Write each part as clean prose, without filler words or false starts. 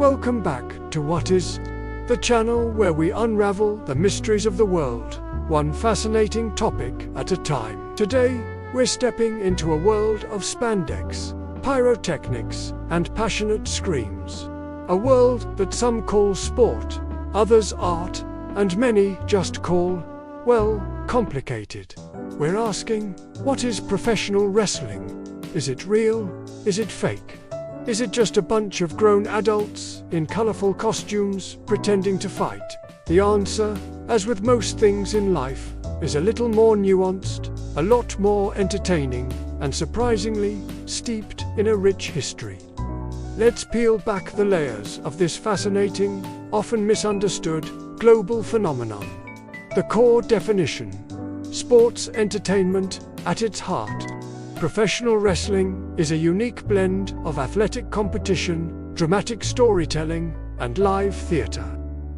Welcome back to What Is, the channel where we unravel the mysteries of the world, one fascinating topic at a time. Today, we're stepping into a world of spandex, pyrotechnics, and passionate screams. A world that some call sport, others art, and many just call, well, complicated. We're asking, what is professional wrestling? Is it real? Is it fake? Is it just a bunch of grown adults in colorful costumes pretending to fight? The answer, as with most things in life, is a little more nuanced, a lot more entertaining, and surprisingly steeped in a rich history. Let's peel back the layers of this fascinating, often misunderstood, global phenomenon. The core definition: sports entertainment at its heart. Professional wrestling is a unique blend of athletic competition, dramatic storytelling, and live theater.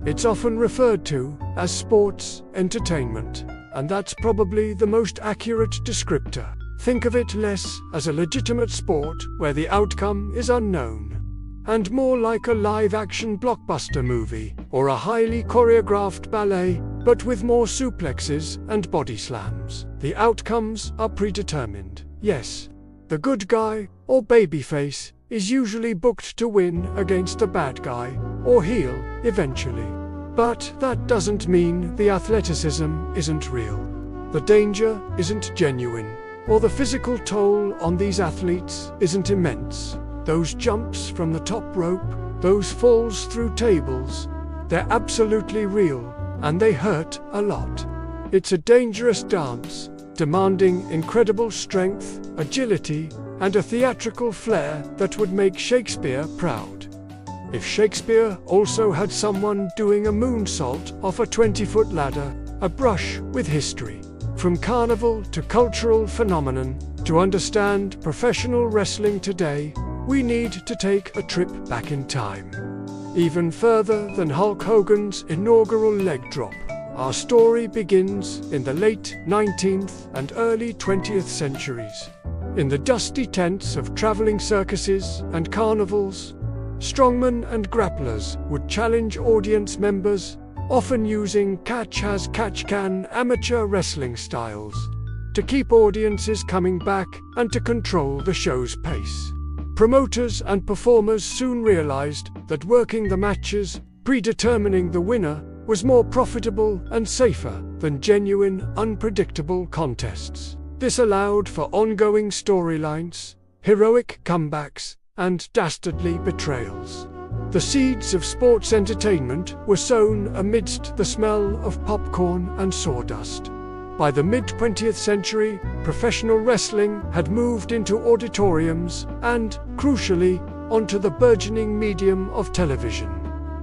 It's often referred to as sports entertainment, and that's probably the most accurate descriptor. Think of it less as a legitimate sport where the outcome is unknown, and more like a live-action blockbuster movie or a highly choreographed ballet, but with more suplexes and body slams. The outcomes are predetermined. Yes, the good guy, or babyface, is usually booked to win against the bad guy, or heel, eventually. But that doesn't mean the athleticism isn't real. The danger isn't genuine, or the physical toll on these athletes isn't immense. Those jumps from the top rope, those falls through tables, they're absolutely real, and they hurt a lot. It's a dangerous dance, demanding incredible strength, agility, and a theatrical flair that would make Shakespeare proud. If Shakespeare also had someone doing a moonsault off a 20-foot ladder, a brush with history. From carnival to cultural phenomenon, to understand professional wrestling today, we need to take a trip back in time. Even further than Hulk Hogan's inaugural leg drop. Our story begins in the late 19th and early 20th centuries. In the dusty tents of traveling circuses and carnivals, strongmen and grapplers would challenge audience members, often using catch-as-catch-can amateur wrestling styles, to keep audiences coming back and to control the show's pace. Promoters and performers soon realized that working the matches, predetermining the winner, was more profitable and safer than genuine, unpredictable contests. This allowed for ongoing storylines, heroic comebacks, and dastardly betrayals. The seeds of sports entertainment were sown amidst the smell of popcorn and sawdust. By the mid-20th century, professional wrestling had moved into auditoriums and, crucially, onto the burgeoning medium of television.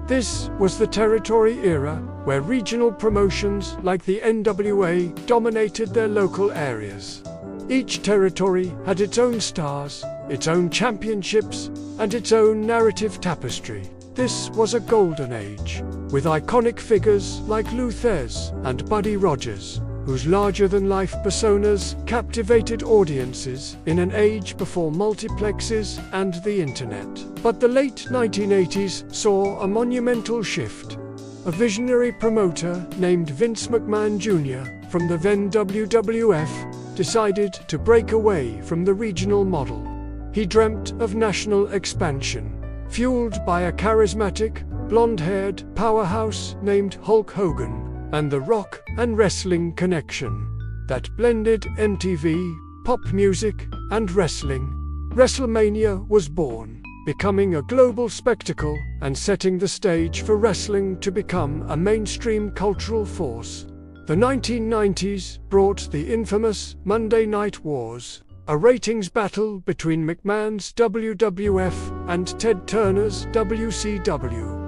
This was the territory era where regional promotions like the NWA dominated their local areas. Each territory had its own stars, its own championships, and its own narrative tapestry. This was a golden age, with iconic figures like Lou Thez and Buddy Rogers, whose larger-than-life personas captivated audiences in an age before multiplexes and the internet. But the late 1980s saw a monumental shift. A visionary promoter named Vince McMahon Jr. from the then WWF decided to break away from the regional model. He dreamt of national expansion, fueled by a charismatic, blonde-haired powerhouse named Hulk Hogan, and the rock and wrestling connection that blended MTV, pop music, and wrestling. Wrestlemania was born, becoming a global spectacle and setting the stage for wrestling to become a mainstream cultural force. The 1990s brought the infamous Monday Night Wars, a ratings battle between McMahon's WWF and Ted Turner's WCW.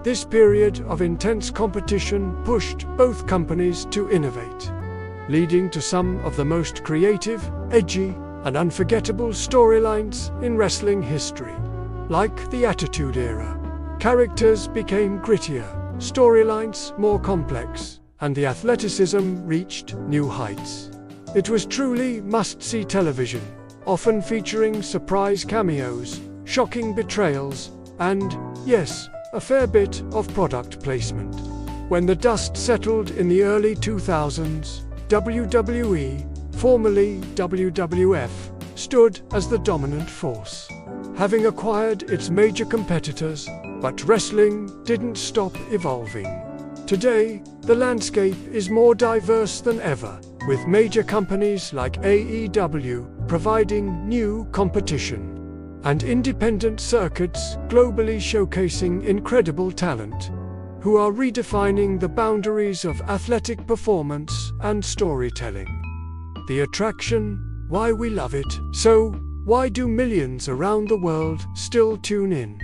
This period of intense competition pushed both companies to innovate, leading to some of the most creative, edgy, and unforgettable storylines in wrestling history. Like the Attitude Era, characters became grittier, storylines more complex, and the athleticism reached new heights. It was truly must-see television, often featuring surprise cameos, shocking betrayals, and, yes, a fair bit of product placement. When the dust settled in the early 2000s, WWE, formerly WWF, stood as the dominant force, having acquired its major competitors, but wrestling didn't stop evolving. Today, the landscape is more diverse than ever, with major companies like AEW providing new competition, and independent circuits globally showcasing incredible talent, who are redefining the boundaries of athletic performance and storytelling. The attraction, why we love it. So, why do millions around the world still tune in?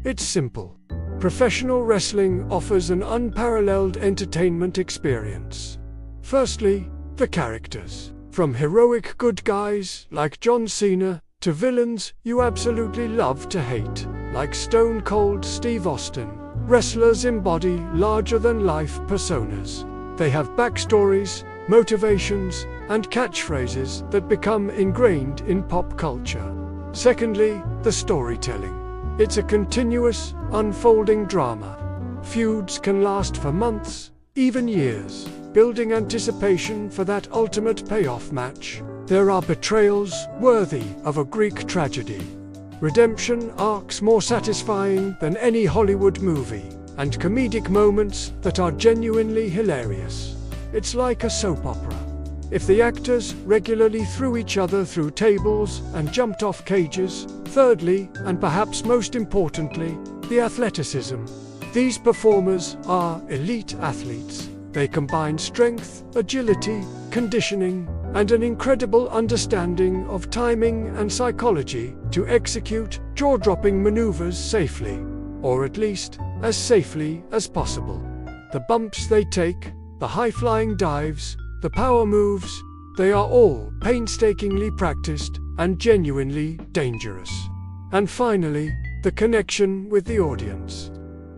It's simple. Professional wrestling offers an unparalleled entertainment experience. Firstly, the characters. From heroic good guys like John Cena to villains you absolutely love to hate, like Stone Cold Steve Austin, wrestlers embody larger-than-life personas. They have backstories, motivations, and catchphrases that become ingrained in pop culture. Secondly, the storytelling. It's a continuous, unfolding drama. Feuds can last for months, even years, building anticipation for that ultimate payoff match. There are betrayals worthy of a Greek tragedy, redemption arcs more satisfying than any Hollywood movie, and comedic moments that are genuinely hilarious. It's like a soap opera. If the actors regularly threw each other through tables and jumped off cages. Thirdly, and perhaps most importantly, the athleticism. These performers are elite athletes. They combine strength, agility, conditioning, and an incredible understanding of timing and psychology to execute jaw-dropping maneuvers safely, or at least as safely as possible. The bumps they take, the high-flying dives, the power moves, they are all painstakingly practiced and genuinely dangerous. And finally, the connection with the audience.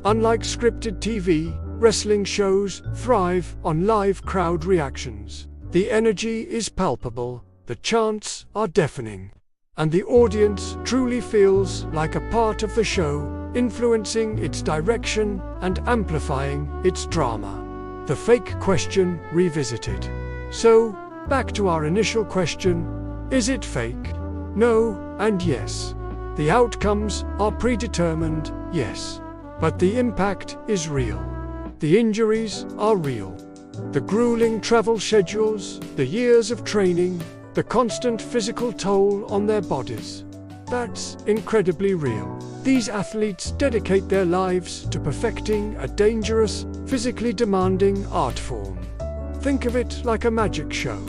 Unlike scripted TV, wrestling shows thrive on live crowd reactions. The energy is palpable, the chants are deafening, and the audience truly feels like a part of the show, influencing its direction and amplifying its drama. The fake question revisited. So, back to our initial question, is it fake? No, and yes. The outcomes are predetermined, yes. But the impact is real. The injuries are real. The grueling travel schedules, the years of training, the constant physical toll on their bodies. That's incredibly real. These athletes dedicate their lives to perfecting a dangerous, physically demanding art form. Think of it like a magic show.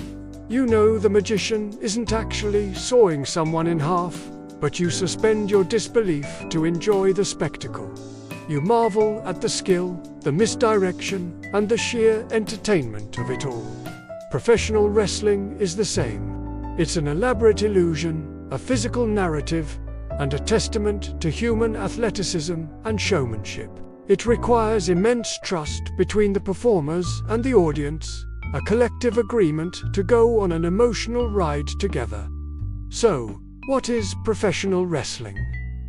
You know the magician isn't actually sawing someone in half, but you suspend your disbelief to enjoy the spectacle. You marvel at the skill, the misdirection, and the sheer entertainment of it all. Professional wrestling is the same. It's an elaborate illusion, a physical narrative, and a testament to human athleticism and showmanship. It requires immense trust between the performers and the audience, a collective agreement to go on an emotional ride together. So, what is professional wrestling?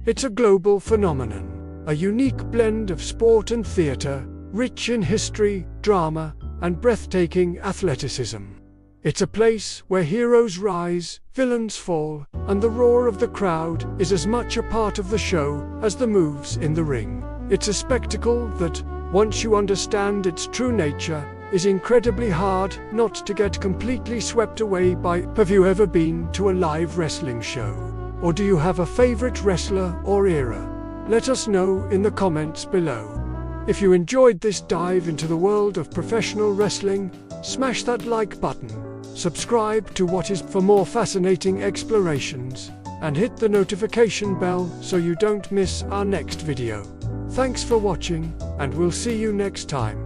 It's a global phenomenon, a unique blend of sport and theater, rich in history, drama, and breathtaking athleticism. It's a place where heroes rise, villains fall, and the roar of the crowd is as much a part of the show as the moves in the ring. It's a spectacle that, once you understand its true nature, is incredibly hard not to get completely swept away by. Have you ever been to a live wrestling show? Or do you have a favorite wrestler or era? Let us know in the comments below. If you enjoyed this dive into the world of professional wrestling, smash that like button, subscribe to What Is for more fascinating explorations, and hit the notification bell so you don't miss our next video. Thanks for watching, and we'll see you next time.